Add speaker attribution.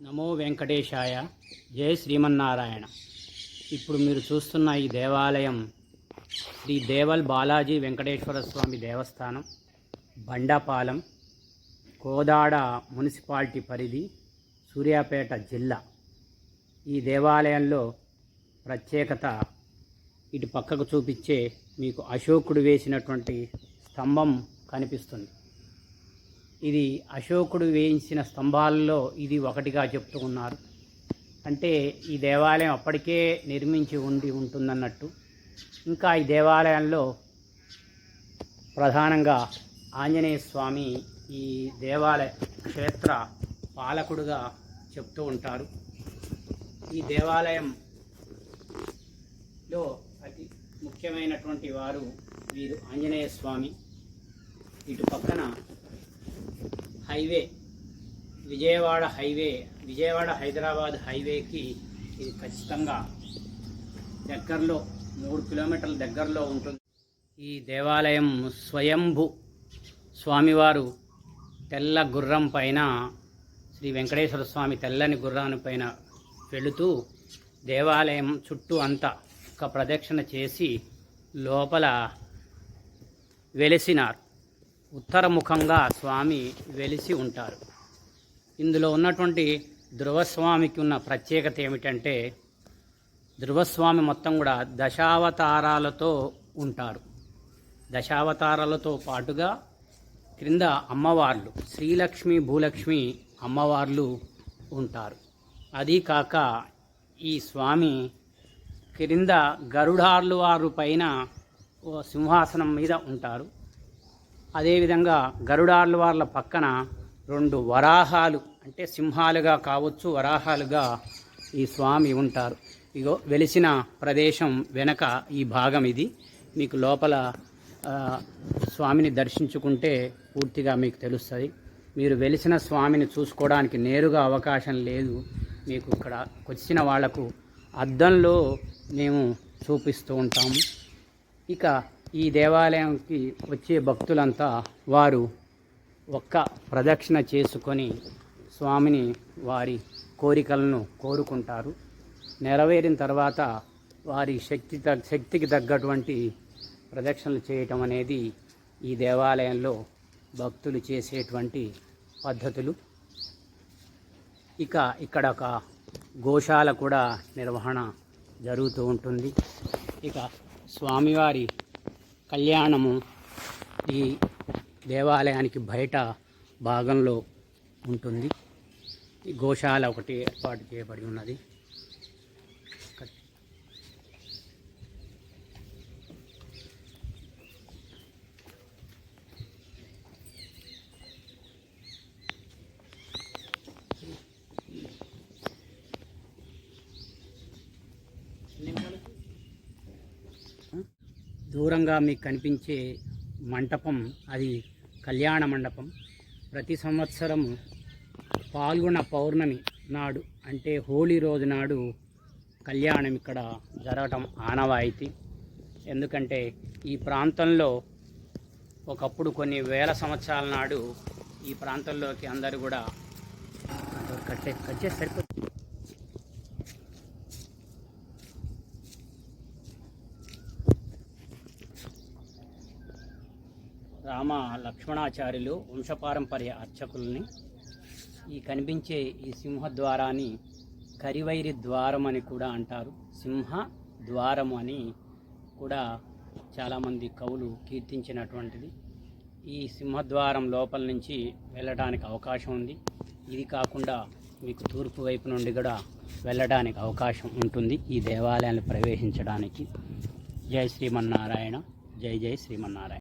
Speaker 1: నమో వెంకటేశాయ. జై శ్రీమన్నారాయణ. ఇప్పుడు మీరు చూస్తున్న ఈ దేవాలయం శ్రీ దేవల్ బాలాజీ వెంకటేశ్వర స్వామి దేవస్థానం, బండపాలెం, కోదాడ మున్సిపాలిటీ పరిధి, సూర్యాపేట జిల్లా. ఈ దేవాలయంలో ప్రత్యేకత ఇటు పక్కకు చూపించే మీకు అశోకుడు వేసినటువంటి స్తంభం కనిపిస్తుంది. ఇది అశోకుడు వేయించిన స్తంభాలలో ఇది ఒకటిగా చెప్తూ ఉన్నారు. అంటే ఈ దేవాలయం అప్పటికే నిర్మించి ఉంటుందన్నట్టు. ఇంకా ఈ దేవాలయంలో ప్రధానంగా ఆంజనేయ స్వామి ఈ దేవాలయ క్షేత్ర పాలకుడుగా చెప్తూ ఉంటారు. ఈ దేవాలయంలో అతి ముఖ్యమైనటువంటి వారు వీరు ఆంజనేయ స్వామి. ఇటు పక్కన హైవే, విజయవాడ హైదరాబాద్ హైవేకి ఇది ఖచ్చితంగా దగ్గరలో 3 కిలోమీటర్ల దగ్గరలో ఉంటుంది. ఈ దేవాలయం స్వయంభు స్వామివారు తెల్ల గుర్రం పైన, శ్రీ వెంకటేశ్వర స్వామి తెల్లని గుర్రాని పైన వెళుతూ దేవాలయం చుట్టూ అంతా ఒక ప్రదక్షిణ చేసి లోపల వెలిసినారు. ఉత్తరముఖంగా స్వామి వెలిసి ఉంటారు. ఇందులో ఉన్నటువంటి ధ్రువస్వామికి ఉన్న ప్రత్యేకత ఏమిటంటే, ధ్రువస్వామి మొత్తం కూడా దశావతారాలతో ఉంటారు. దశావతారాలతో పాటుగా క్రింద అమ్మవార్లు శ్రీలక్ష్మి, భూలక్ష్మి అమ్మవార్లు ఉంటారు. అది కాక ఈ స్వామి క్రింద గరుడార్లు వారు పైన సింహాసనం మీద ఉంటారు. అదేవిధంగా గరుడార్ల వాళ్ళ పక్కన 2 వరాహాలు, అంటే సింహాలుగా కావచ్చు, వరాహాలుగా ఈ స్వామి ఉంటారు. ఇగో వెలిసిన ప్రదేశం వెనక ఈ భాగం ఇది. మీకు లోపల స్వామిని దర్శించుకుంటే పూర్తిగా మీకు తెలుస్తుంది. మీరు వెలిసిన స్వామిని చూసుకోవడానికి నేరుగా అవకాశం లేదు. మీకు ఇక్కడ వచ్చిన వాళ్లకు అద్దంలో మేము చూపిస్తూ ఉంటాము. ఇక ఈ దేవాలయంకి వచ్చే భక్తులంతా వారు ఒక్క ప్రదక్షిణ చేసుకొని స్వామిని వారి కోరికలను కోరుకుంటారు. నెరవేరిన తర్వాత వారి శక్తికి తగ్గటువంటి ప్రదక్షిణలు చేయటం అనేది ఈ దేవాలయంలో భక్తులు చేసేటువంటి పద్ధతులు. ఇక ఇక్కడ ఒక గోశాల కూడా నిర్వహణ జరుగుతూ ఉంటుంది. ఇక స్వామివారి కళ్యాణము ఈ దేవాలయానికి బయట భాగంలో ఉంటుంది. ఈ గోశాల ఒకటి ఏర్పాటు చేయబడి ఉన్నది. దూరంగా మీకు కనిపించే మంటపం అది కళ్యాణ మండపం. ప్రతి సంవత్సరం పాల్గొన పౌర్ణమి నాడు, అంటే హోలీ రోజు నాడు కళ్యాణం ఇక్కడ జరగటం ఆనవాయితీ. ఎందుకంటే ఈ ప్రాంతంలో ఒకప్పుడు కొన్ని వేల సంవత్సరాల నాడు ఈ ప్రాంతంలోకి అందరూ కూడా కట్టే సరిపోతుంది. రామ లక్ష్మణాచార్యులు వంశపారంపర్య అర్చకుల్ని ఈ కనిపించే ఈ సింహద్వారాన్ని కరివైరి ద్వారం అని కూడా అంటారు. సింహ ద్వారం అని కూడా చాలామంది కవులు కీర్తించినటువంటిది. ఈ సింహద్వారం లోపల నుంచి వెళ్ళడానికి అవకాశం ఉంది. ఇది కాకుండా మీకు తూర్పు వైపు నుండి కూడా వెళ్ళడానికి అవకాశం ఉంటుంది ఈ దేవాలయాన్ని ప్రవేశించడానికి. జై శ్రీమన్నారాయణ. జై జై శ్రీమన్నారాయణ.